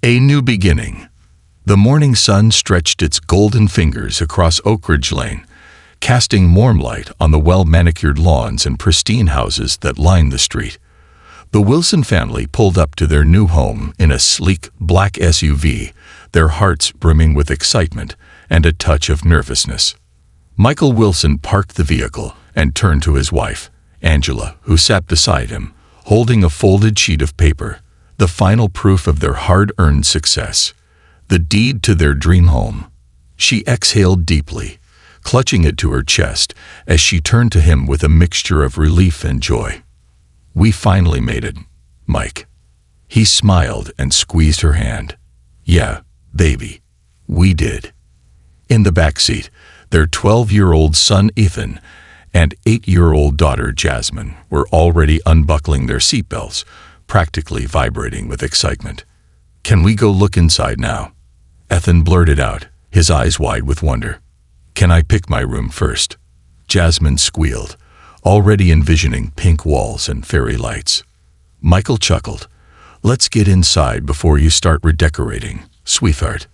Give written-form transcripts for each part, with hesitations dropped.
A new beginning. The morning sun stretched its golden fingers across Oak Ridge Lane, casting warm light on the well-manicured lawns and pristine houses that lined the street. The Wilson family pulled up to their new home in a sleek black SUV, their hearts brimming with excitement and a touch of nervousness. Michael Wilson parked the vehicle and turned to his wife, Angela, who sat beside him, holding a folded sheet of paper, the final proof of their hard-earned success, the deed to their dream home. She exhaled deeply, clutching it to her chest as she turned to him with a mixture of relief and joy. "We finally made it, Mike." He smiled and squeezed her hand. "Yeah, baby, we did." In the back seat, their 12-year-old son Ethan and 8-year-old daughter Jasmine were already unbuckling their seatbelts, practically vibrating with excitement. "Can we go look inside now?" Ethan blurted out, his eyes wide with wonder. "Can I pick my room first?" Jasmine squealed, already envisioning pink walls and fairy lights. Michael chuckled. "Let's get inside before you start redecorating, sweetheart."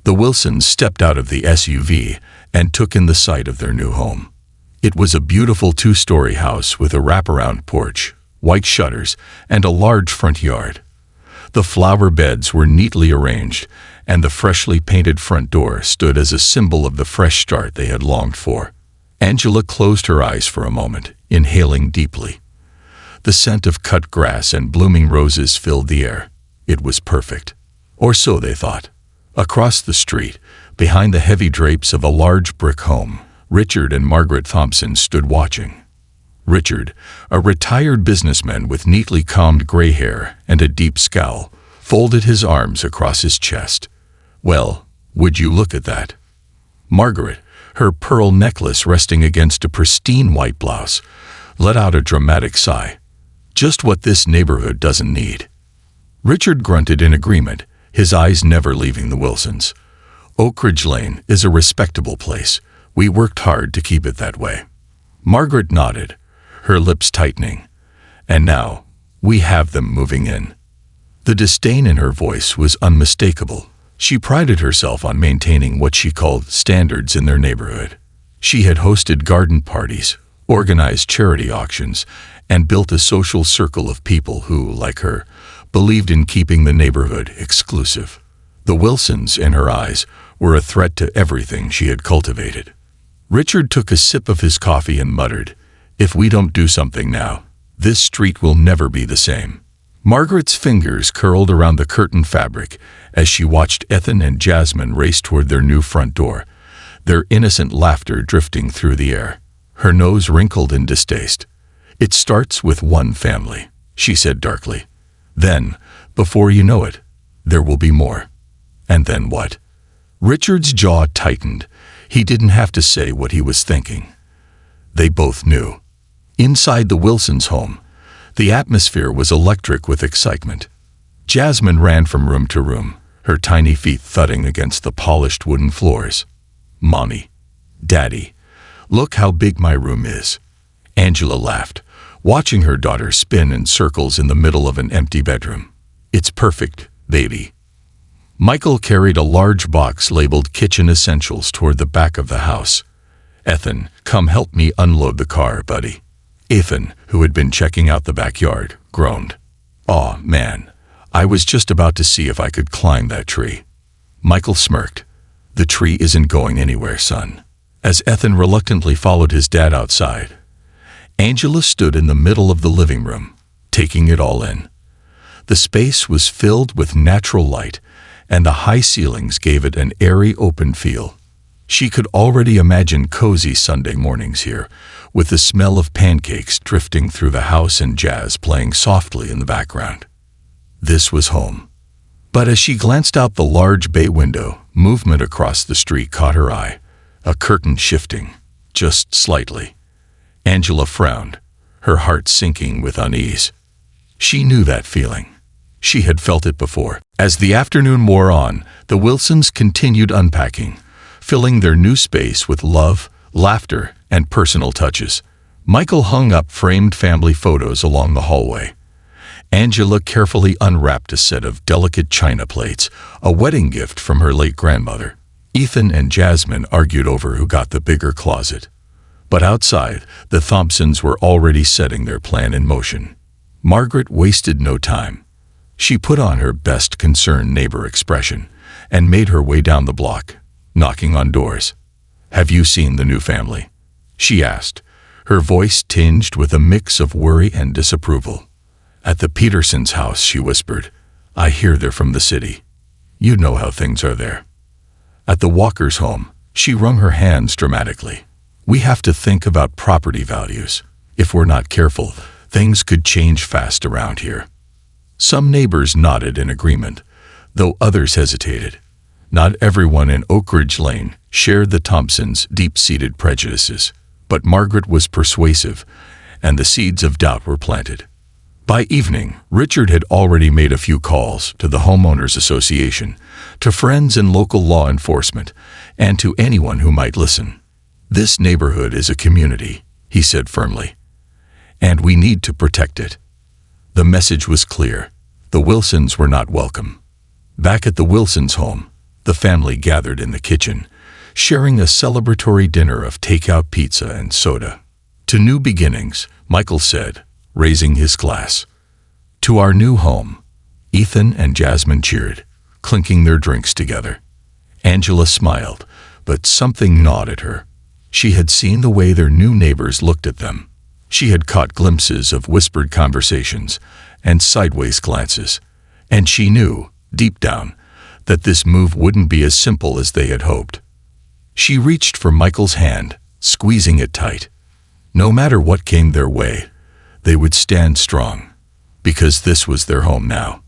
The Wilsons stepped out of the SUV and took in the sight of their new home. It was a beautiful 2-story house with a wraparound porch, white shutters, and a large front yard. The flower beds were neatly arranged, and the freshly painted front door stood as a symbol of the fresh start they had longed for. Angela closed her eyes for a moment, inhaling deeply. The scent of cut grass and blooming roses filled the air. It was perfect. Or so they thought. Across the street, behind the heavy drapes of a large brick home, Richard and Margaret Thompson stood watching. Richard, a retired businessman with neatly combed gray hair and a deep scowl, folded his arms across his chest. "Well, would you look at that?" Margaret, her pearl necklace resting against a pristine white blouse, let out a dramatic sigh. "Just what this neighborhood doesn't need." Richard grunted in agreement, his eyes never leaving the Wilsons. "Oak Ridge Lane is a respectable place. We worked hard to keep it that way." Margaret nodded, her lips tightening. "And now, we have them moving in." The disdain in her voice was unmistakable. She prided herself on maintaining what she called standards in their neighborhood. She had hosted garden parties, organized charity auctions, and built a social circle of people who, like her, believed in keeping the neighborhood exclusive. The Wilsons, in her eyes, were a threat to everything she had cultivated. Richard took a sip of his coffee and muttered, "If we don't do something now, this street will never be the same." Margaret's fingers curled around the curtain fabric as she watched Ethan and Jasmine race toward their new front door, their innocent laughter drifting through the air. Her nose wrinkled in distaste. "It starts with one family," she said darkly. "Then, before you know it, there will be more." "And then what?" Richard's jaw tightened. He didn't have to say what he was thinking. They both knew. Inside the Wilsons' home, the atmosphere was electric with excitement. Jasmine ran from room to room, her tiny feet thudding against the polished wooden floors. "Mommy, Daddy, look how big my room is." Angela laughed, watching her daughter spin in circles in the middle of an empty bedroom. "It's perfect, baby." Michael carried a large box labeled Kitchen Essentials toward the back of the house. "Ethan, come help me unload the car, buddy." Ethan, who had been checking out the backyard, groaned. "Aw, man, I was just about to see if I could climb that tree." Michael smirked. "The tree isn't going anywhere, son." As Ethan reluctantly followed his dad outside, Angela stood in the middle of the living room, taking it all in. The space was filled with natural light, and the high ceilings gave it an airy, open feel. She could already imagine cozy Sunday mornings here, with the smell of pancakes drifting through the house and jazz playing softly in the background. This was home. But as she glanced out the large bay window, movement across the street caught her eye, a curtain shifting, just slightly. Angela frowned, her heart sinking with unease. She knew that feeling. She had felt it before. As the afternoon wore on, the Wilsons continued unpacking, filling their new space with love, laughter, and personal touches. Michael hung up framed family photos along the hallway. Angela carefully unwrapped a set of delicate china plates, a wedding gift from her late grandmother. Ethan and Jasmine argued over who got the bigger closet. But outside, the Thompsons were already setting their plan in motion. Margaret wasted no time. She put on her best concerned neighbor expression and made her way down the block, knocking on doors. "Have you seen the new family?" she asked, her voice tinged with a mix of worry and disapproval. "At the Petersons' house," she whispered. "I hear they're from the city. You know how things are there." At the Walkers' home, she wrung her hands dramatically. "We have to think about property values. If we're not careful, things could change fast around here." Some neighbors nodded in agreement, though others hesitated. Not everyone in Oak Ridge Lane shared the Thompsons' deep-seated prejudices, but Margaret was persuasive, and the seeds of doubt were planted. By evening, Richard had already made a few calls to the Homeowners Association, to friends and local law enforcement, and to anyone who might listen. "This neighborhood is a community," he said firmly, "and we need to protect it." The message was clear. The Wilsons were not welcome. Back at the Wilsons' home, the family gathered in the kitchen, sharing a celebratory dinner of takeout pizza and soda. "To new beginnings," Michael said, raising his glass. "To our new home." Ethan and Jasmine cheered, clinking their drinks together. Angela smiled, but something gnawed at her. She had seen the way their new neighbors looked at them. She had caught glimpses of whispered conversations and sideways glances, and she knew, deep down, that this move wouldn't be as simple as they had hoped. She reached for Michael's hand, squeezing it tight. No matter what came their way, they would stand strong, because this was their home now.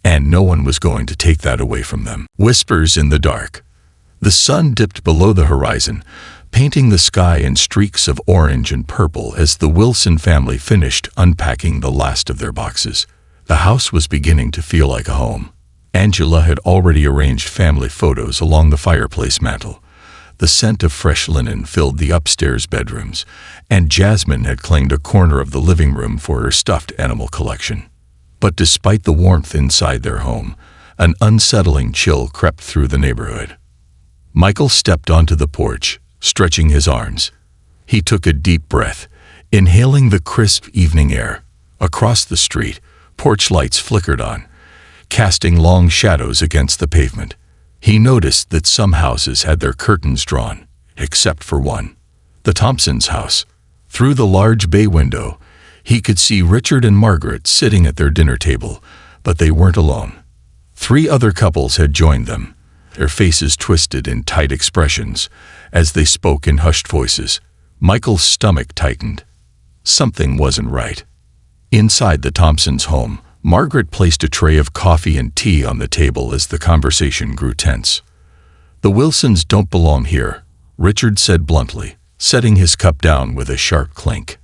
And no one was going to take that away from them. Whispers in the dark. The sun dipped below the horizon, painting the sky in streaks of orange and purple as the Wilson family finished unpacking the last of their boxes. The house was beginning to feel like a home. Angela had already arranged family photos along the fireplace mantel. The scent of fresh linen filled the upstairs bedrooms, and Jasmine had claimed a corner of the living room for her stuffed animal collection. But despite the warmth inside their home, an unsettling chill crept through the neighborhood. Michael stepped onto the porch, stretching his arms. He took a deep breath, inhaling the crisp evening air. Across the street, porch lights flickered on, casting long shadows against the pavement. He noticed that some houses had their curtains drawn, except for one, the Thompsons' house. Through the large bay window, he could see Richard and Margaret sitting at their dinner table, but they weren't alone. 3 other couples had joined them, their faces twisted in tight expressions as they spoke in hushed voices. Michael's stomach tightened. Something wasn't right. Inside the Thompsons' home, Margaret placed a tray of coffee and tea on the table as the conversation grew tense. "The Wilsons don't belong here," Richard said bluntly, setting his cup down with a sharp clink.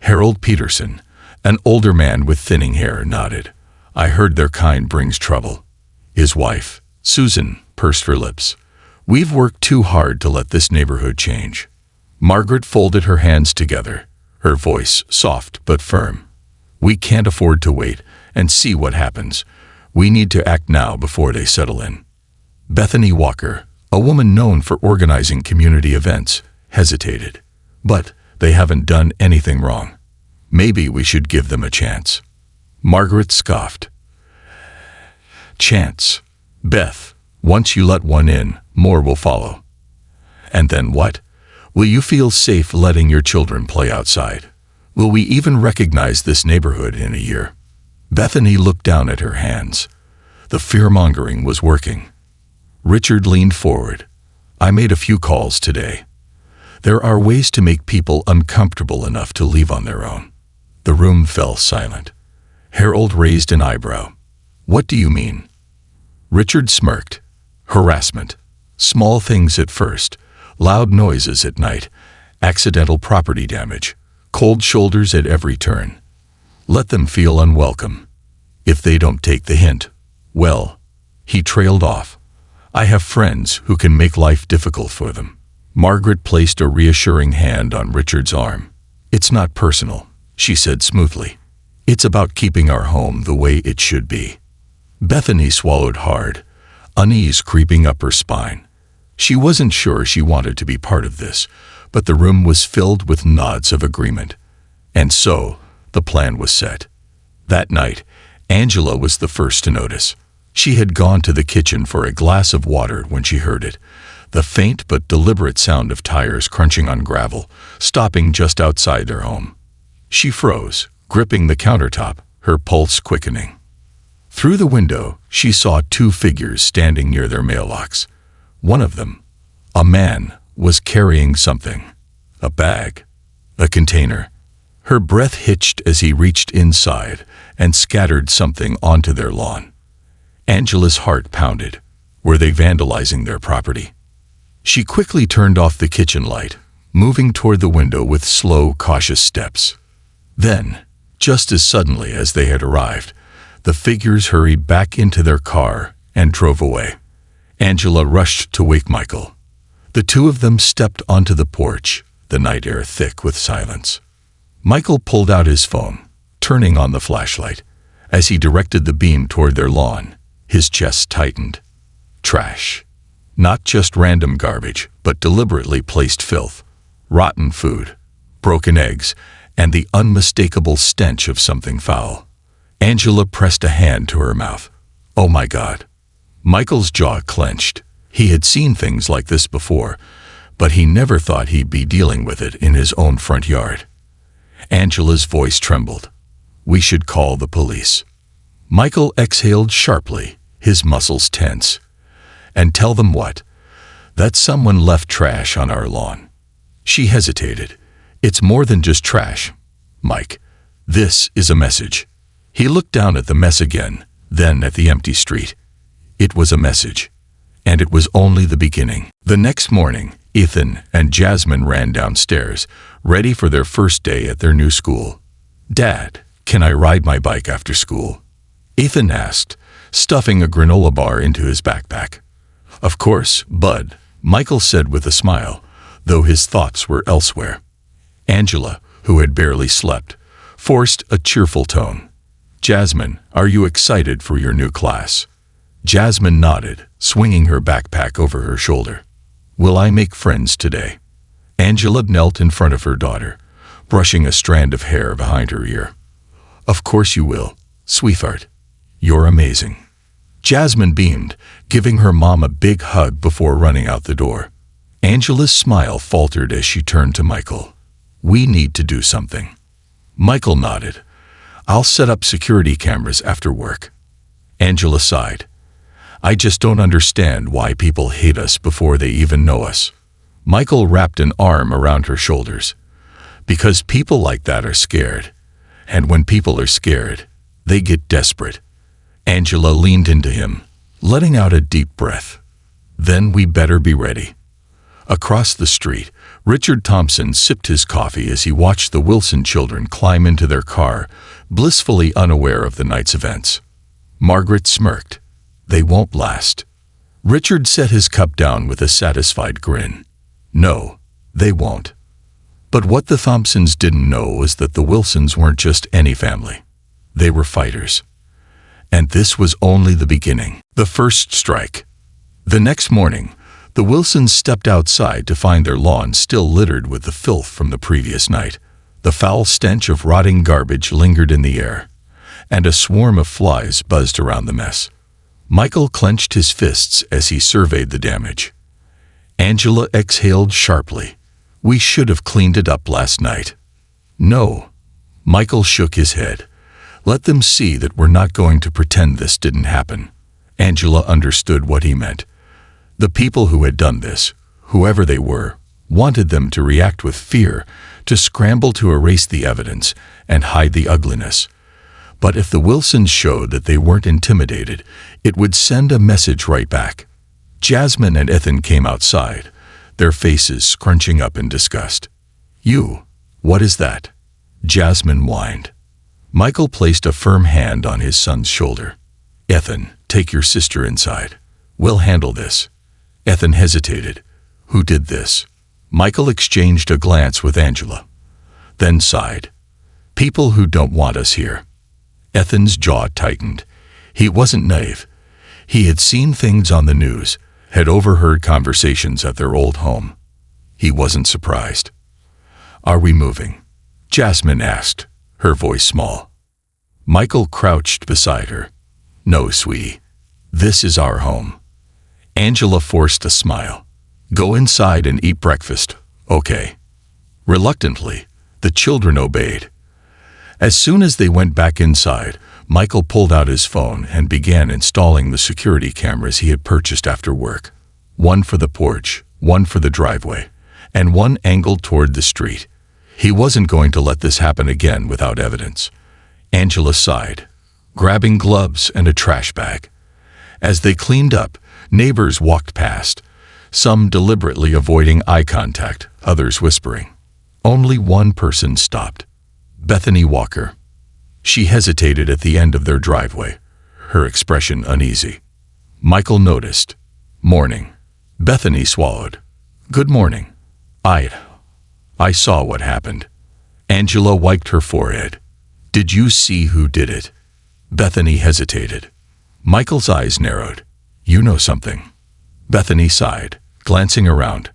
Harold Peterson, an older man with thinning hair, nodded. "I heard their kind brings trouble." His wife, Susan, pursed her lips. "We've worked too hard to let this neighborhood change." Margaret folded her hands together, her voice soft but firm. "We can't afford to wait and see what happens. We need to act now before they settle in." Bethany Walker, a woman known for organizing community events, hesitated. "But they haven't done anything wrong. Maybe we should give them a chance." Margaret scoffed. "Chance? Beth, once you let one in, more will follow." "And then what? Will you feel safe letting your children play outside? Will we even recognize this neighborhood in a year?" Bethany looked down at her hands. The fear-mongering was working. Richard leaned forward. "I made a few calls today. There are ways to make people uncomfortable enough to leave on their own." The room fell silent. Harold raised an eyebrow. "What do you mean?" Richard smirked. "Harassment. Small things at first, loud noises at night, accidental property damage, cold shoulders at every turn. Let them feel unwelcome. If they don't take the hint, well," he trailed off, "I have friends who can make life difficult for them." Margaret placed a reassuring hand on Richard's arm. "It's not personal," she said smoothly. It's about keeping our home the way it should be." Bethany swallowed hard, unease creeping up her spine. She wasn't sure she wanted to be part of this, but the room was filled with nods of agreement. And so, the plan was set. That night, Angela was the first to notice. She had gone to the kitchen for a glass of water when she heard it, the faint but deliberate sound of tires crunching on gravel, stopping just outside their home. She froze, gripping the countertop, her pulse quickening. Through the window, she saw two figures standing near their maillocks. One of them, a man, was carrying something. A bag. A container. Her breath hitched as he reached inside and scattered something onto their lawn. Angela's heart pounded. Were they vandalizing their property? She quickly turned off the kitchen light, moving toward the window with slow, cautious steps. Then, just as suddenly as they had arrived, the figures hurried back into their car and drove away. Angela rushed to wake Michael. The two of them stepped onto the porch, the night air thick with silence. Michael pulled out his phone, turning on the flashlight. As he directed the beam toward their lawn, his chest tightened. Trash. Not just random garbage, but deliberately placed filth, rotten food, broken eggs, and the unmistakable stench of something foul. Angela pressed a hand to her mouth. Oh my God. Michael's jaw clenched. He had seen things like this before, but he never thought he'd be dealing with it in his own front yard. Angela's voice trembled. We should call the police. Michael exhaled sharply, his muscles tense. And tell them what? That someone left trash on our lawn. She hesitated. It's more than just trash, Mike. This is a message. He looked down at the mess again, then at the empty street. It was a message. And it was only the beginning. The next morning, Ethan and Jasmine ran downstairs, ready for their first day at their new school. Dad, can I ride my bike after school? Ethan asked, stuffing a granola bar into his backpack. Of course, Bud, Michael said with a smile, though his thoughts were elsewhere. Angela, who had barely slept, forced a cheerful tone. Jasmine, are you excited for your new class? Jasmine nodded, swinging her backpack over her shoulder. Will I make friends today? Angela knelt in front of her daughter, brushing a strand of hair behind her ear. Of course you will, sweetheart. You're amazing. Jasmine beamed, giving her mom a big hug before running out the door. Angela's smile faltered as she turned to Michael. We need to do something. Michael nodded. I'll set up security cameras after work. Angela sighed. I just don't understand why people hate us before they even know us. Michael wrapped an arm around her shoulders. Because people like that are scared. And when people are scared, they get desperate. Angela leaned into him, letting out a deep breath. Then we better be ready. Across the street, Richard Thompson sipped his coffee as he watched the Wilson children climb into their car, blissfully unaware of the night's events. Margaret smirked. They won't last. Richard set his cup down with a satisfied grin. No, they won't. But what the Thompsons didn't know was that the Wilsons weren't just any family. They were fighters. And this was only the beginning. The first strike. The next morning, the Wilsons stepped outside to find their lawn still littered with the filth from the previous night. The foul stench of rotting garbage lingered in the air, and a swarm of flies buzzed around the mess. Michael clenched his fists as he surveyed the damage. Angela exhaled sharply. We should have cleaned it up last night. No. Michael shook his head. Let them see that we're not going to pretend this didn't happen. Angela understood what he meant. The people who had done this, whoever they were, wanted them to react with fear, to scramble to erase the evidence and hide the ugliness. But if the Wilsons showed that they weren't intimidated, it would send a message right back. Jasmine and Ethan came outside, their faces scrunching up in disgust. You, what is that? Jasmine whined. Michael placed a firm hand on his son's shoulder. Ethan, take your sister inside. We'll handle this. Ethan hesitated. Who did this? Michael exchanged a glance with Angela, then sighed. People who don't want us here. Ethan's jaw tightened. He wasn't naive. He had seen things on the news, had overheard conversations at their old home. He wasn't surprised. "Are we moving?" Jasmine asked, her voice small. Michael crouched beside her. "No, sweetie. This is our home." Angela forced a smile. "Go inside and eat breakfast, okay?" Reluctantly, the children obeyed. As soon as they went back inside, Michael pulled out his phone and began installing the security cameras he had purchased after work. One for the porch, one for the driveway, and one angled toward the street. He wasn't going to let this happen again without evidence. Angela sighed, grabbing gloves and a trash bag. As they cleaned up, neighbors walked past, some deliberately avoiding eye contact, others whispering. Only one person stopped. Bethany Walker. She hesitated at the end of their driveway, her expression uneasy. Michael noticed. "Morning." Bethany swallowed. "Good morning. I saw what happened." Angela wiped her forehead. "Did you see who did it?" Bethany hesitated. Michael's eyes narrowed. "You know something." Bethany sighed, glancing around.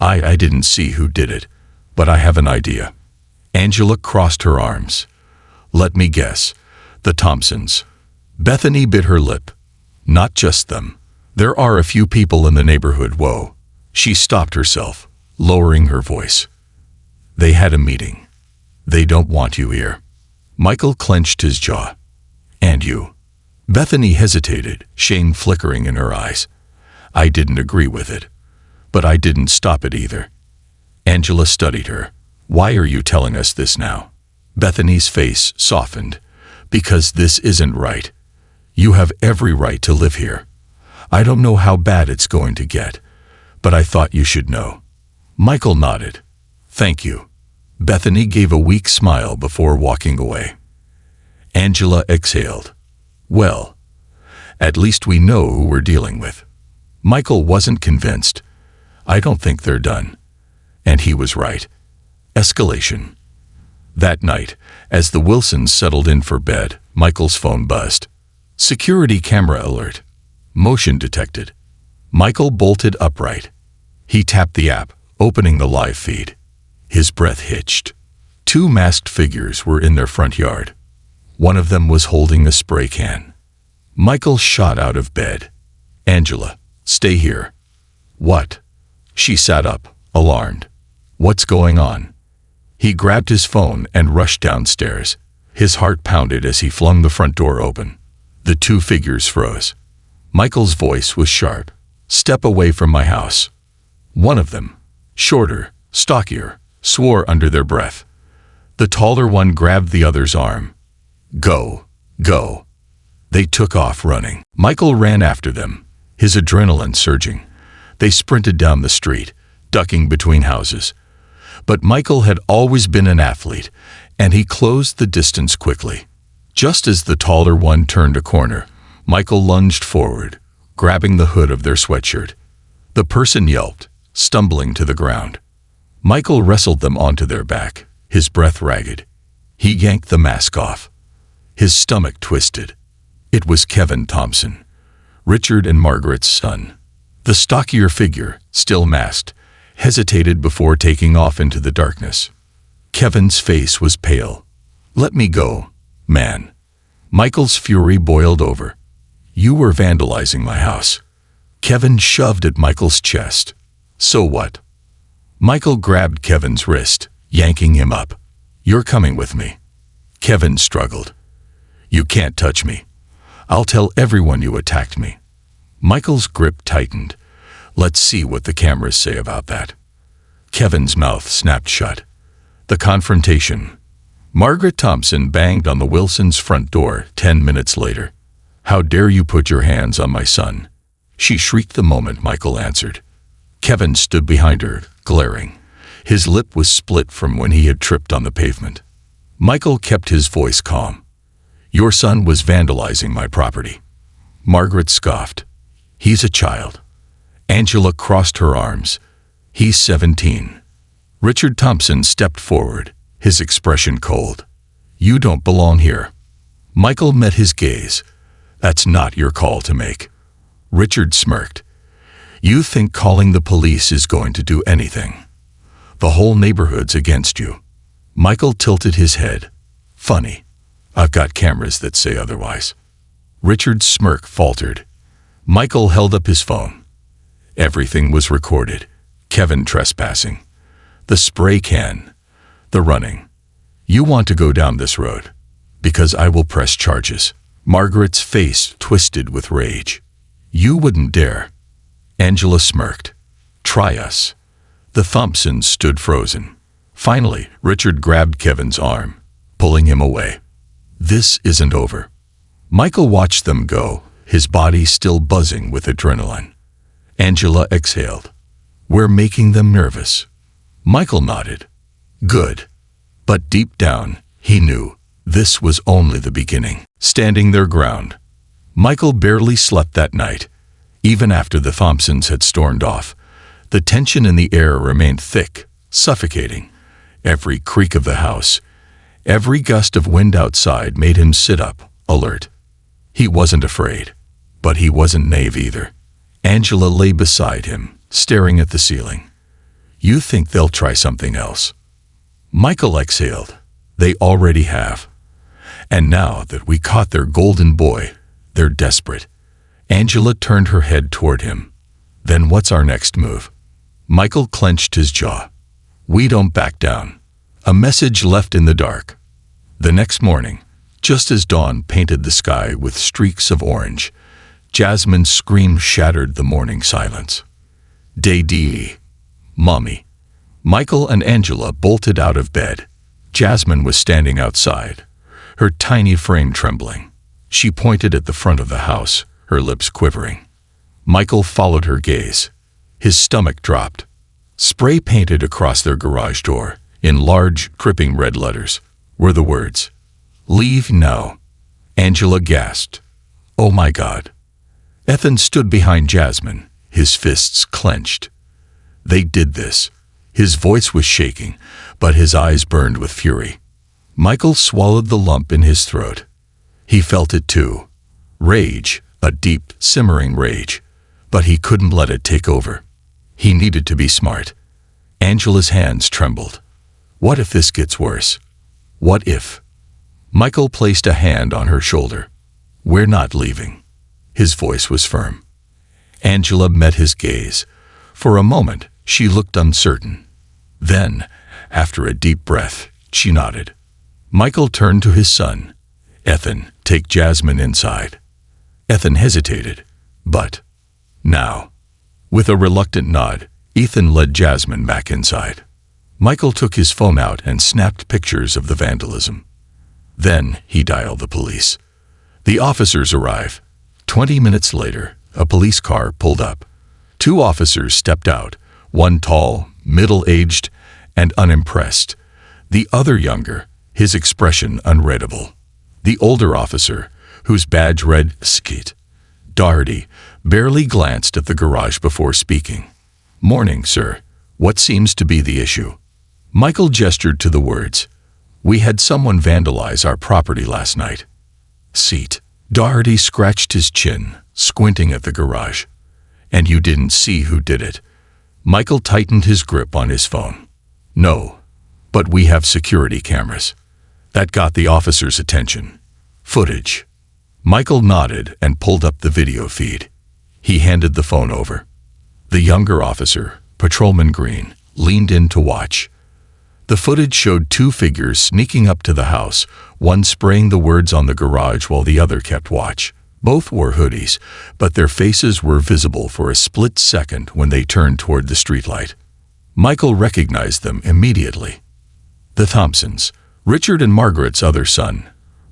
I didn't see who did it, but I have an idea." Angela crossed her arms. "Let me guess. The Thompsons." Bethany bit her lip. "Not just them. There are a few people in the neighborhood." Whoa. She stopped herself, lowering her voice. "They had a meeting. They don't want you here." Michael clenched his jaw. "And you?" Bethany hesitated, shame flickering in her eyes. "I didn't agree with it. But I didn't stop it either." Angela studied her. "Why are you telling us this now?" Bethany's face softened. "Because this isn't right. You have every right to live here. I don't know how bad it's going to get, but I thought you should know." Michael nodded. "Thank you." Bethany gave a weak smile before walking away. Angela exhaled. "Well, at least we know who we're dealing with." Michael wasn't convinced. "I don't think they're done." And he was right. Escalation. That night, as the Wilsons settled in for bed, Michael's phone buzzed. Security camera alert. Motion detected. Michael bolted upright. He tapped the app, opening the live feed. His breath hitched. 2 masked figures were in their front yard. One of them was holding a spray can. Michael shot out of bed. "Angela, stay here." "What?" She sat up, alarmed. "What's going on?" He grabbed his phone and rushed downstairs. His heart pounded as he flung the front door open. The 2 figures froze. Michael's voice was sharp. "Step away from my house." One of them, shorter, stockier, swore under their breath. The taller one grabbed the other's arm. Go. Go." They took off running. Michael ran after them, his adrenaline surging. They sprinted down the street, ducking between houses. But Michael had always been an athlete, and he closed the distance quickly. Just as the taller one turned a corner, Michael lunged forward, grabbing the hood of their sweatshirt. The person yelped, stumbling to the ground. Michael wrestled them onto their back, his breath ragged. He yanked the mask off. His stomach twisted. It was Kevin Thompson, Richard and Margaret's son. The stockier figure, still masked, hesitated before taking off into the darkness. Kevin's face was pale. "Let me go, man." Michael's fury boiled over. "You were vandalizing my house." Kevin shoved at Michael's chest. "So what?" Michael grabbed Kevin's wrist, yanking him up. "You're coming with me." Kevin struggled. "You can't touch me. I'll tell everyone you attacked me." Michael's grip tightened. "Let's see what the cameras say about that." Kevin's mouth snapped shut. The confrontation. Margaret Thompson banged on the Wilsons' front door 10 minutes later. "How dare you put your hands on my son?" She shrieked the moment Michael answered. Kevin stood behind her, glaring. His lip was split from when he had tripped on the pavement. Michael kept his voice calm. "Your son was vandalizing my property." Margaret scoffed. "He's a child." Angela crossed her arms. "He's 17. Richard Thompson stepped forward, his expression cold. "You don't belong here." Michael met his gaze. That's not your call to make. Richard smirked. You think calling the police is going to do anything? The whole neighborhood's against you. Michael tilted his head. Funny. I've got cameras that say otherwise. Richard's smirk faltered. Michael held up his phone. Everything was recorded. Kevin trespassing. The spray can. The running. You want to go down this road? Because I will press charges. Margaret's face twisted with rage. You wouldn't dare. Angela smirked. Try us. The Thompsons stood frozen. Finally, Richard grabbed Kevin's arm, pulling him away. This isn't over. Michael watched them go, his body still buzzing with adrenaline. Angela exhaled. We're making them nervous. Michael nodded. Good. But deep down, he knew this was only the beginning. Standing their ground, Michael barely slept that night. Even after the Thompsons had stormed off, the tension in the air remained thick, suffocating. Every creak of the house, every gust of wind outside made him sit up, alert. He wasn't afraid, but he wasn't naive either. Angela lay beside him, staring at the ceiling. You think they'll try something else? Michael exhaled. They already have. And now that we caught their golden boy, they're desperate. Angela turned her head toward him. Then what's our next move? Michael clenched his jaw. We don't back down. A message left in the dark. The next morning, just as dawn painted the sky with streaks of orange, Jasmine's scream shattered the morning silence. Daddy. Mommy. Michael and Angela bolted out of bed. Jasmine was standing outside, her tiny frame trembling. She pointed at the front of the house, her lips quivering. Michael followed her gaze. His stomach dropped. Spray painted across their garage door, in large, dripping red letters, were the words, "Leave now." Angela gasped. Oh my God. Ethan stood behind Jasmine, his fists clenched. They did this. His voice was shaking, but his eyes burned with fury. Michael swallowed the lump in his throat. He felt it too. Rage, a deep, simmering rage. But he couldn't let it take over. He needed to be smart. Angela's hands trembled. What if this gets worse? What if? Michael placed a hand on her shoulder. We're not leaving. His voice was firm. Angela met his gaze. For a moment, she looked uncertain. Then, after a deep breath, she nodded. Michael turned to his son. Ethan, take Jasmine inside. Ethan hesitated. But, now. With a reluctant nod, Ethan led Jasmine back inside. Michael took his phone out and snapped pictures of the vandalism. Then he dialed the police. The officers arrived. 20 minutes later, a police car pulled up. 2 officers stepped out, one tall, middle-aged, and unimpressed. The other younger, his expression unreadable. The older officer, whose badge read Skeet Doherty, barely glanced at the garage before speaking. Morning, sir. What seems to be the issue? Michael gestured to the words. We had someone vandalize our property last night. Seat. Doherty scratched his chin, squinting at the garage. And you didn't see who did it? Michael tightened his grip on his phone. No, but we have security cameras. That got the officer's attention. Footage. Michael nodded and pulled up the video feed. He handed the phone over. The younger officer, Patrolman Green, leaned in to watch. The footage showed 2 figures sneaking up to the house, one spraying the words on the garage while the other kept watch. Both wore hoodies, but their faces were visible for a split second when they turned toward the streetlight. Michael recognized them immediately. The Thompsons, Richard and Margaret's other son,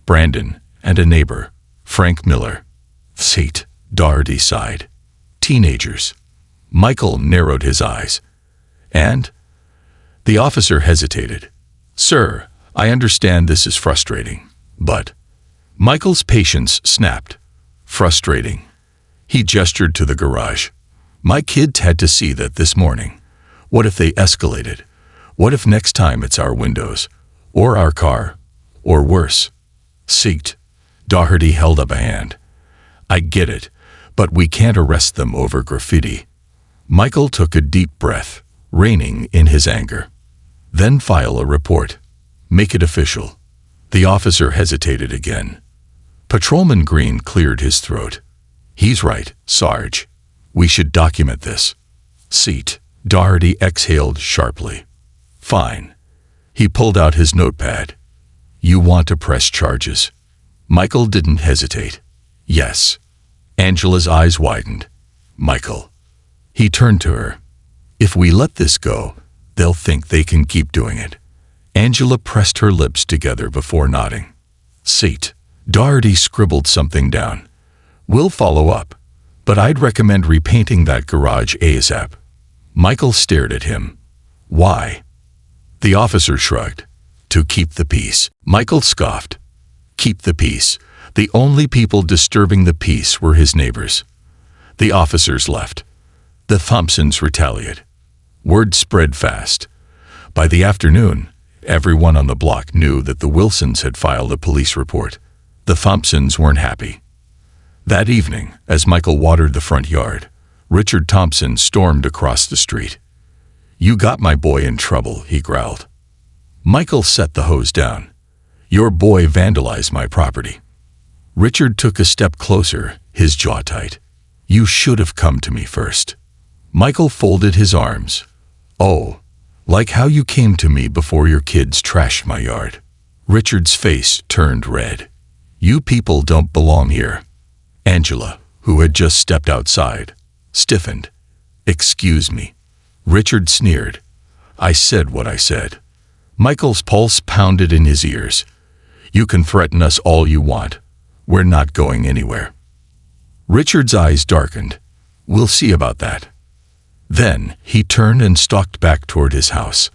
Brandon, and a neighbor, Frank Miller. Seat. Doherty sighed. Teenagers. Michael narrowed his eyes. And? The officer hesitated. Sir, I understand this is frustrating, but... Michael's patience snapped. Frustrating. He gestured to the garage. My kids had to see that this morning. What if they escalated? What if next time it's our windows? Or our car? Or worse? Seat. Doherty held up a hand. I get it, but we can't arrest them over graffiti. Michael took a deep breath, reining in his anger. Then file a report. Make it official. The officer hesitated again. Patrolman Green cleared his throat. He's right, Sarge. We should document this. Seat. Doherty exhaled sharply. Fine. He pulled out his notepad. You want to press charges? Michael didn't hesitate. Yes. Angela's eyes widened. Michael. He turned to her. If we let this go, they'll think they can keep doing it. Angela pressed her lips together before nodding. Seat. Doherty scribbled something down. We'll follow up, but I'd recommend repainting that garage ASAP. Michael stared at him. Why? The officer shrugged. To keep the peace. Michael scoffed. Keep the peace. The only people disturbing the peace were his neighbors. The officers left. The Thompsons retaliated. Word spread fast. By the afternoon, everyone on the block knew that the Wilsons had filed a police report. The Thompsons weren't happy. That evening, as Michael watered the front yard, Richard Thompson stormed across the street. You got my boy in trouble, he growled. Michael set the hose down. Your boy vandalized my property. Richard took a step closer, his jaw tight. You should have come to me first. Michael folded his arms. Oh, like how you came to me before your kids trashed my yard. Richard's face turned red. You people don't belong here. Angela, who had just stepped outside, stiffened. Excuse me. Richard sneered. I said what I said. Michael's pulse pounded in his ears. You can threaten us all you want. We're not going anywhere. Richard's eyes darkened. We'll see about that. Then he turned and stalked back toward his house.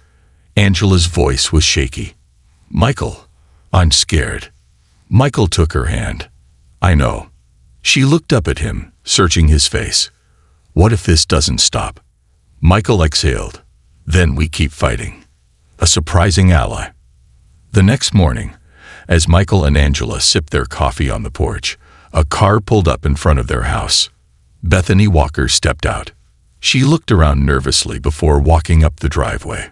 Angela's voice was shaky. Michael, I'm scared. Michael took her hand. I know. She looked up at him, searching his face. What if this doesn't stop? Michael exhaled. Then we keep fighting. A surprising ally. The next morning, as Michael and Angela sipped their coffee on the porch, a car pulled up in front of their house. Bethany Walker stepped out. She looked around nervously before walking up the driveway.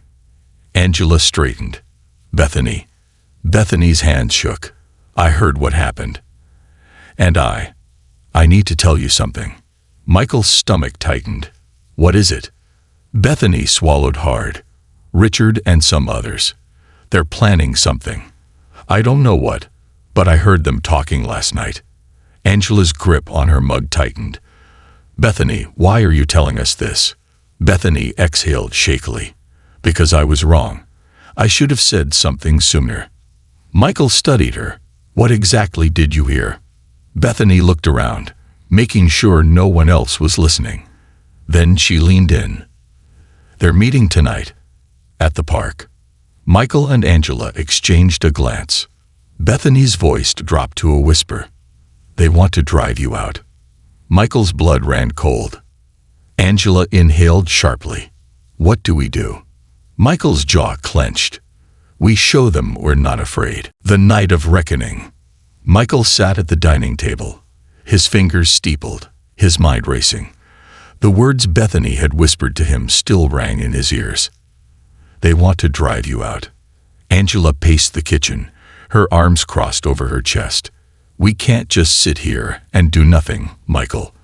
Angela straightened. Bethany's hands shook. I heard what happened. And I need to tell you something. Michael's stomach tightened. What is it? Bethany swallowed hard. Richard and some others. They're planning something. I don't know what, but I heard them talking last night. Angela's grip on her mug tightened. Bethany, why are you telling us this? Bethany exhaled shakily. Because I was wrong. I should have said something sooner. Michael studied her. What exactly did you hear? Bethany looked around, making sure no one else was listening. Then she leaned in. They're meeting tonight. At the park. Michael and Angela exchanged a glance. Bethany's voice dropped to a whisper. They want to drive you out. Michael's blood ran cold. Angela inhaled sharply. What do we do? Michael's jaw clenched. We show them we're not afraid. The night of reckoning. Michael sat at the dining table, his fingers steepled, his mind racing. The words Bethany had whispered to him still rang in his ears. They want to drive you out. Angela paced the kitchen, her arms crossed over her chest. We can't just sit here and do nothing, Michael.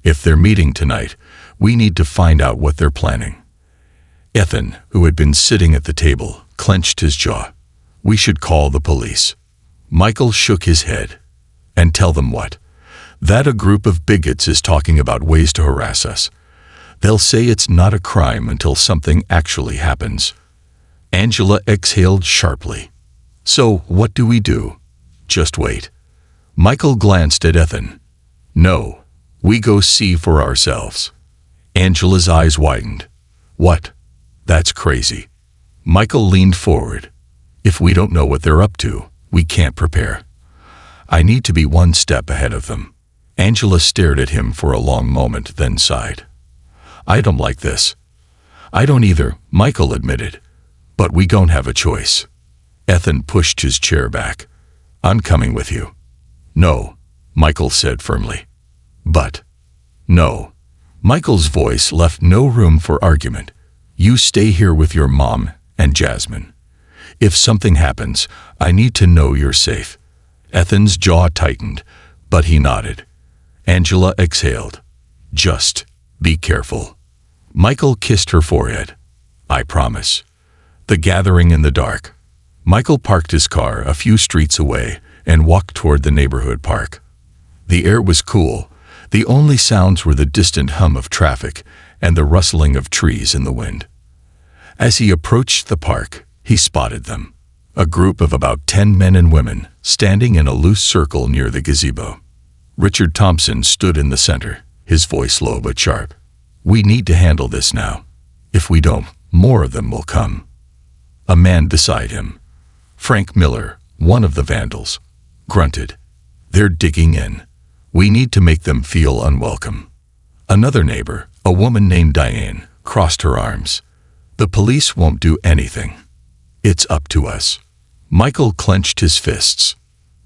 If they're meeting tonight, we need to find out what they're planning. Ethan, who had been sitting at the table, clenched his jaw. We should call the police. Michael shook his head. And tell them what? That a group of bigots is talking about ways to harass us. They'll say it's not a crime until something actually happens. Angela exhaled sharply. So what do we do? Just wait. Michael glanced at Ethan. No, we go see for ourselves. Angela's eyes widened. What? That's crazy. Michael leaned forward. If we don't know what they're up to, we can't prepare. I need to be one step ahead of them. Angela stared at him for a long moment, then sighed. I don't like this. I don't either, Michael admitted. But we don't have a choice. Ethan pushed his chair back. I'm coming with you. "No," Michael said firmly. "But." "No." Michael's voice left no room for argument. "You stay here with your mom and Jasmine. If something happens, I need to know you're safe." Ethan's jaw tightened, but he nodded. Angela exhaled. "Just be careful." Michael kissed her forehead. "I promise." The gathering in the dark. Michael parked his car a few streets away and walked toward the neighborhood park. The air was cool. The only sounds were the distant hum of traffic and the rustling of trees in the wind. As he approached the park, he spotted them. A group of about 10 men and women standing in a loose circle near the gazebo. Richard Thompson stood in the center, his voice low but sharp. "We need to handle this now. If we don't, more of them will come." A man beside him, Frank Miller, one of the vandals, grunted. "They're digging in. We need to make them feel unwelcome." Another neighbor, a woman named Diane, crossed her arms. "The police won't do anything. It's up to us." Michael clenched his fists.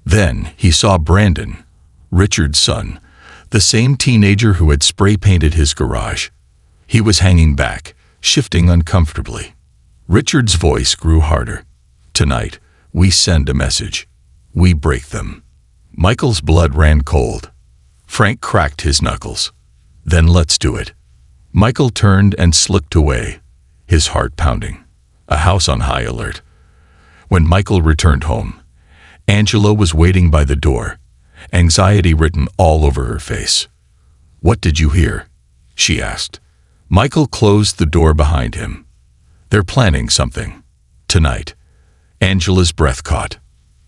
Then he saw Brandon, Richard's son, the same teenager who had spray-painted his garage. He was hanging back, shifting uncomfortably. Richard's voice grew harder. "Tonight, we send a message. We break them." Michael's blood ran cold. Frank cracked his knuckles. "Then let's do it." Michael turned and slipped away, his heart pounding, a house on high alert. When Michael returned home, Angela was waiting by the door, anxiety written all over her face. "What did you hear?" she asked. Michael closed the door behind him. "They're planning something. Tonight." Angela's breath caught.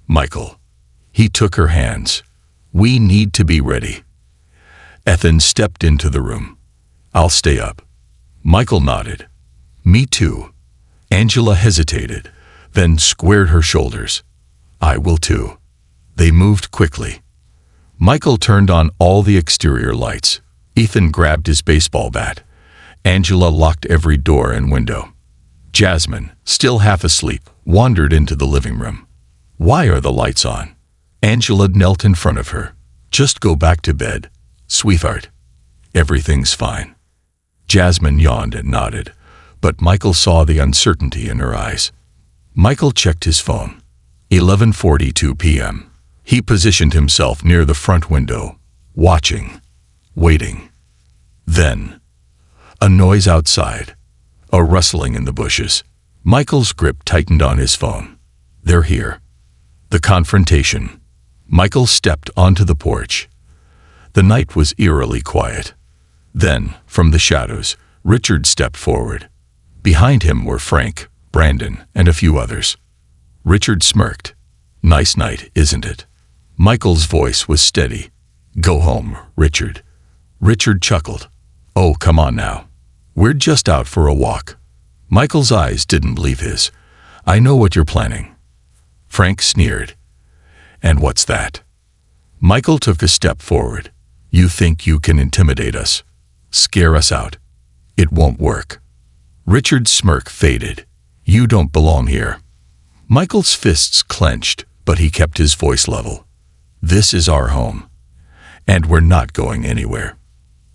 "Michael." He took her hands. "We need to be ready." Ethan stepped into the room. "I'll stay up." Michael nodded. "Me too." Angela hesitated, then squared her shoulders. "I will too." They moved quickly. Michael turned on all the exterior lights. Ethan grabbed his baseball bat. Angela locked every door and window. Jasmine, still half asleep, wandered into the living room. "Why are the lights on?" Angela knelt in front of her. "Just go back to bed, sweetheart. Everything's fine." Jasmine yawned and nodded, but Michael saw the uncertainty in her eyes. Michael checked his phone. 11:42 p.m. He positioned himself near the front window, watching, waiting. Then, a noise outside, a rustling in the bushes. Michael's grip tightened on his phone. "They're here." The confrontation. Michael stepped onto the porch. The night was eerily quiet. Then, from the shadows, Richard stepped forward. Behind him were Frank, Brandon, and a few others. Richard smirked. "Nice night, isn't it?" Michael's voice was steady. "Go home, Richard." Richard chuckled. "Oh, come on now. We're just out for a walk." Michael's eyes didn't leave his. "I know what you're planning." Frank sneered. "And what's that?" Michael took a step forward. "You think you can intimidate us? Scare us out? It won't work." Richard's smirk faded. "You don't belong here." Michael's fists clenched, but he kept his voice level. "This is our home, and we're not going anywhere."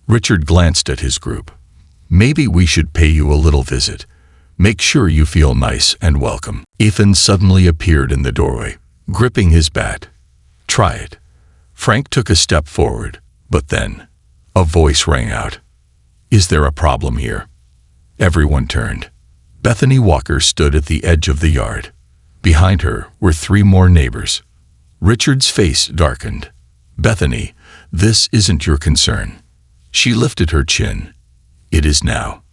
Richard glanced at his group. "Maybe we should pay you a little visit. Make sure you feel nice and welcome." Ethan suddenly appeared in the doorway, gripping his bat. "Try it." Frank took a step forward, but then a voice rang out. "Is there a problem here?" Everyone turned. Bethany Walker stood at the edge of the yard. Behind her were 3 more neighbors. Richard's face darkened. "Bethany, this isn't your concern." She lifted her chin. "It is now."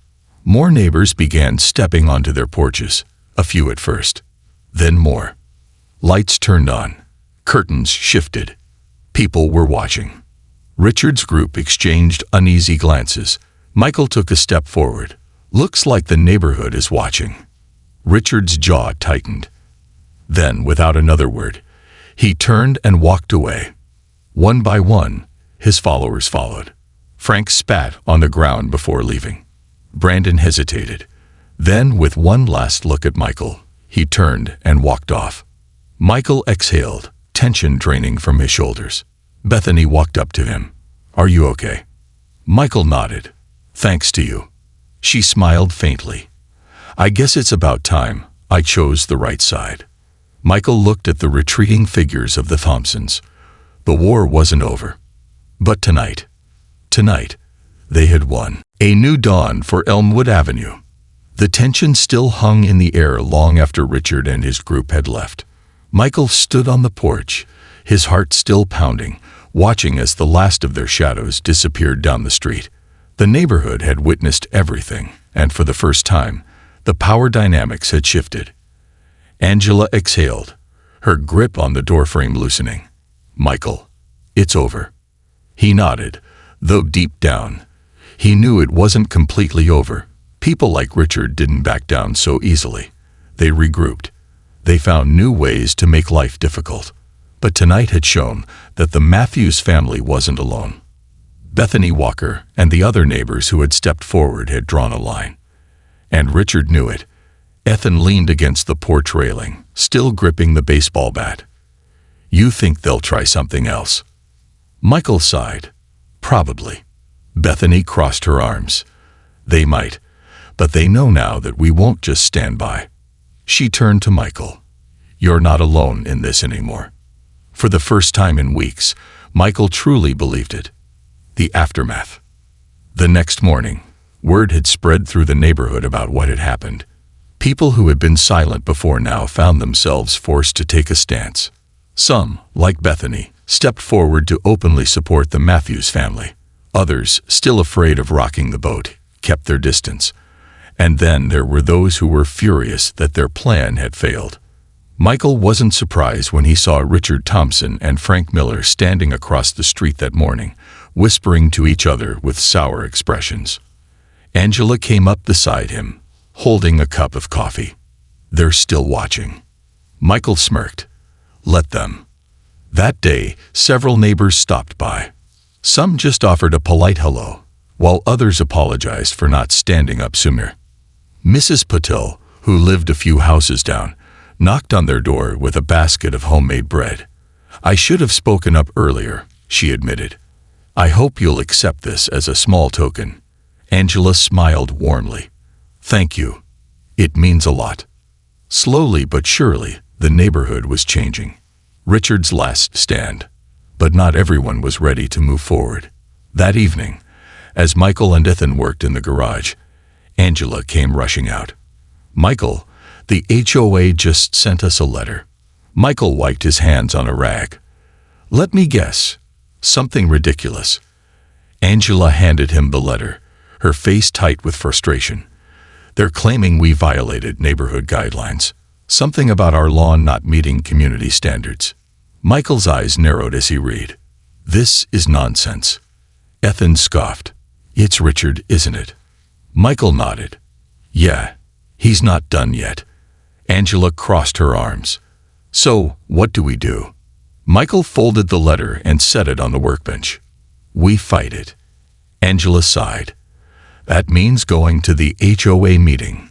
More neighbors began stepping onto their porches, a few at first, then more. Lights turned on. Curtains shifted. People were watching. Richard's group exchanged uneasy glances. Michael took a step forward. "Looks like the neighborhood is watching." Richard's jaw tightened. Then, without another word, he turned and walked away. One by one, his followers followed. Frank spat on the ground before leaving. Brandon hesitated. Then, with one last look at Michael, he turned and walked off. Michael exhaled, tension draining from his shoulders. Bethany walked up to him. "Are you okay?" Michael nodded. "Thanks to you." She smiled faintly. "I guess it's about time I chose the right side." Michael looked at the retreating figures of the Thompsons. The war wasn't over. But tonight, they had won. A new dawn for Elmwood Avenue. The tension still hung in the air long after Richard and his group had left. Michael stood on the porch, his heart still pounding, watching as the last of their shadows disappeared down the street. The neighborhood had witnessed everything, and for the first time, the power dynamics had shifted. Angela exhaled, her grip on the doorframe loosening. "Michael, it's over." He nodded, though deep down, he knew it wasn't completely over. People like Richard didn't back down so easily. They regrouped. They found new ways to make life difficult. But tonight had shown that the Matthews family wasn't alone. Bethany Walker and the other neighbors who had stepped forward had drawn a line. And Richard knew it. Ethan leaned against the porch railing, still gripping the baseball bat. "You think they'll try something else?" Michael sighed. "Probably." Bethany crossed her arms. "They might, but they know now that we won't just stand by." She turned to Michael. "You're not alone in this anymore." For the first time in weeks, Michael truly believed it. The aftermath. The next morning, word had spread through the neighborhood about what had happened. People who had been silent before now found themselves forced to take a stance. Some, like Bethany, stepped forward to openly support the Matthews family. Others, still afraid of rocking the boat, kept their distance. And then there were those who were furious that their plan had failed. Michael wasn't surprised when he saw Richard Thompson and Frank Miller standing across the street that morning, whispering to each other with sour expressions. Angela came up beside him, holding a cup of coffee. "They're still watching." Michael smirked. "Let them." That day, several neighbors stopped by. Some just offered a polite hello, while others apologized for not standing up sooner. Mrs. Patel, who lived a few houses down, knocked on their door with a basket of homemade bread. "I should have spoken up earlier," she admitted. "I hope you'll accept this as a small token." Angela smiled warmly. "Thank you. It means a lot." Slowly but surely, the neighborhood was changing. Richard's last stand. But not everyone was ready to move forward. That evening, as Michael and Ethan worked in the garage, Angela came rushing out. "Michael, the HOA just sent us a letter." Michael wiped his hands on a rag. "Let me guess. Something ridiculous." Angela handed him the letter, her face tight with frustration. "They're claiming we violated neighborhood guidelines. Something about our lawn not meeting community standards." Michael's eyes narrowed as he read. "This is nonsense." Ethan scoffed. "It's Richard, isn't it?" Michael nodded. "Yeah, he's not done yet." Angela crossed her arms. "So, what do we do?" Michael folded the letter and set it on the workbench. "We fight it." Angela sighed. "That means going to the HOA meeting."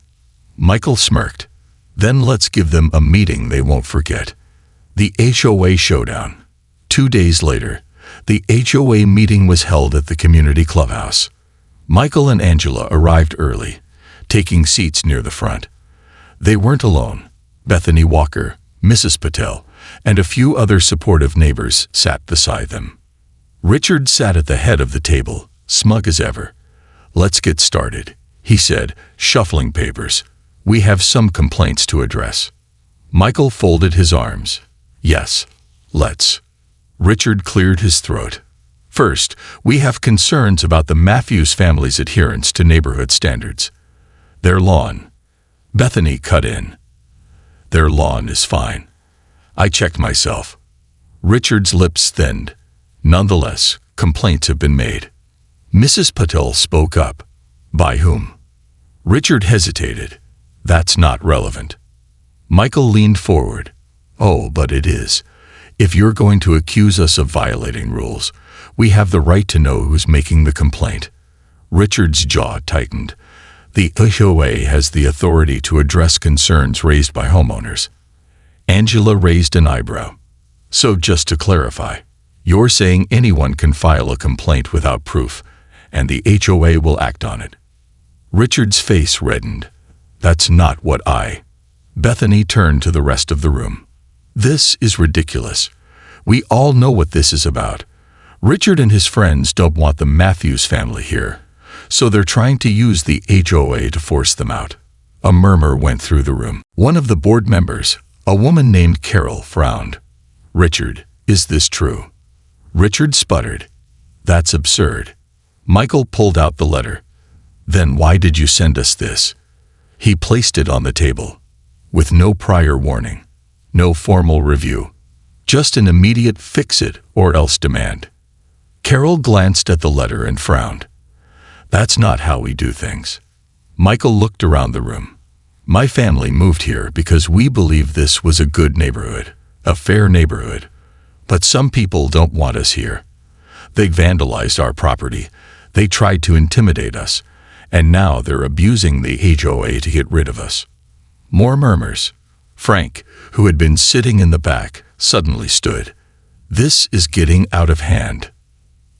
Michael smirked. "Then let's give them a meeting they won't forget." The HOA showdown. 2 days later, the HOA meeting was held at the community clubhouse. Michael and Angela arrived early, taking seats near the front. They weren't alone. Bethany Walker, Mrs. Patel, and a few other supportive neighbors sat beside them. Richard sat at the head of the table, smug as ever. "Let's get started," he said, shuffling papers. "We have some complaints to address." Michael folded his arms. "Yes, let's." Richard cleared his throat. "First, we have concerns about the Matthews family's adherence to neighborhood standards. Their lawn." Bethany cut in. "Their lawn is fine. I checked myself." Richard's lips thinned. "Nonetheless, complaints have been made." Mrs. Patel spoke up. "By whom?" Richard hesitated. "That's not relevant." Michael leaned forward. "Oh, but it is. If you're going to accuse us of violating rules, we have the right to know who's making the complaint." Richard's jaw tightened. "The HOA has the authority to address concerns raised by homeowners." Angela raised an eyebrow. So just to clarify, you're saying anyone can file a complaint without proof, and the HOA will act on it. Richard's face reddened. That's not what I... Bethany turned to the rest of the room. This is ridiculous. We all know what this is about. Richard and his friends don't want the Matthews family here, so they're trying to use the HOA to force them out. A murmur went through the room. One of the board members, a woman named Carol, frowned. Richard, is this true? Richard sputtered. That's absurd. Michael pulled out the letter. Then why did you send us this? He placed it on the table. With no prior warning, no formal review, just an immediate fix it or else demand. Carol glanced at the letter and frowned. That's not how we do things. Michael looked around the room. My family moved here because we believe this was a good neighborhood, a fair neighborhood. But some people don't want us here. They vandalized our property. They tried to intimidate us. And now they're abusing the HOA to get rid of us. More murmurs. Frank, who had been sitting in the back, suddenly stood. This is getting out of hand.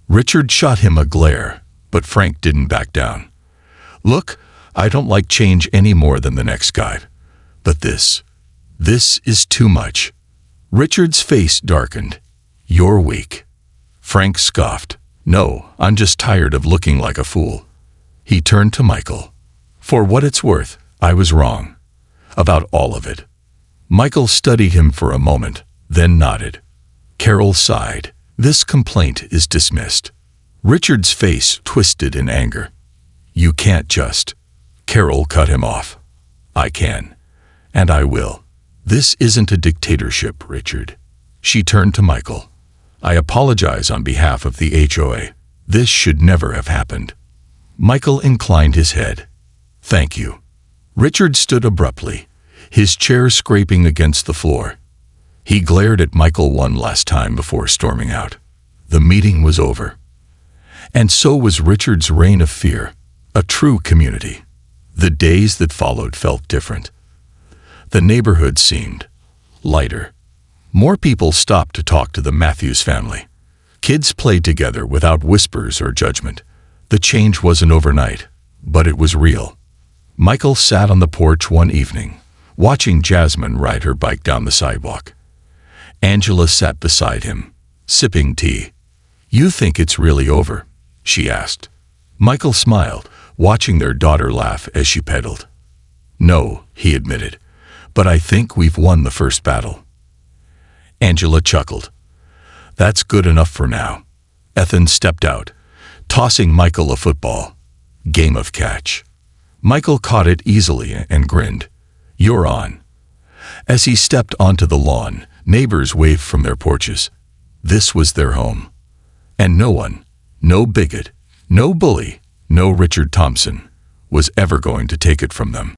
Richard shot him a glare, but Frank didn't back down. Look, I don't like change any more than the next guy. But this is too much. Richard's face darkened. You're weak. Frank scoffed. No, I'm just tired of looking like a fool. He turned to Michael. For what it's worth, I was wrong. About all of it. Michael studied him for a moment, then nodded. Carol sighed. This complaint is dismissed. Richard's face twisted in anger. You can't just... Carol cut him off. I can. And I will. This isn't a dictatorship, Richard. She turned to Michael. I apologize on behalf of the HOA. This should never have happened. Michael inclined his head. Thank you. Richard stood abruptly, his chair scraping against the floor. He glared at Michael one last time before storming out. The meeting was over. And so was Richard's reign of fear, a true community. The days that followed felt different. The neighborhood seemed lighter. More people stopped to talk to the Matthews family. Kids played together without whispers or judgment. The change wasn't overnight, but it was real. Michael sat on the porch one evening, watching Jasmine ride her bike down the sidewalk. Angela sat beside him, sipping tea. You think it's really over? She asked. Michael smiled, watching their daughter laugh as she pedaled. No, he admitted, but I think we've won the first battle. Angela chuckled. That's good enough for now. Ethan stepped out, tossing Michael a football. Game of catch. Michael caught it easily and grinned. You're on. As he stepped onto the lawn, neighbors waved from their porches. This was their home. And no one, no bigot, no bully, no Richard Thompson, was ever going to take it from them.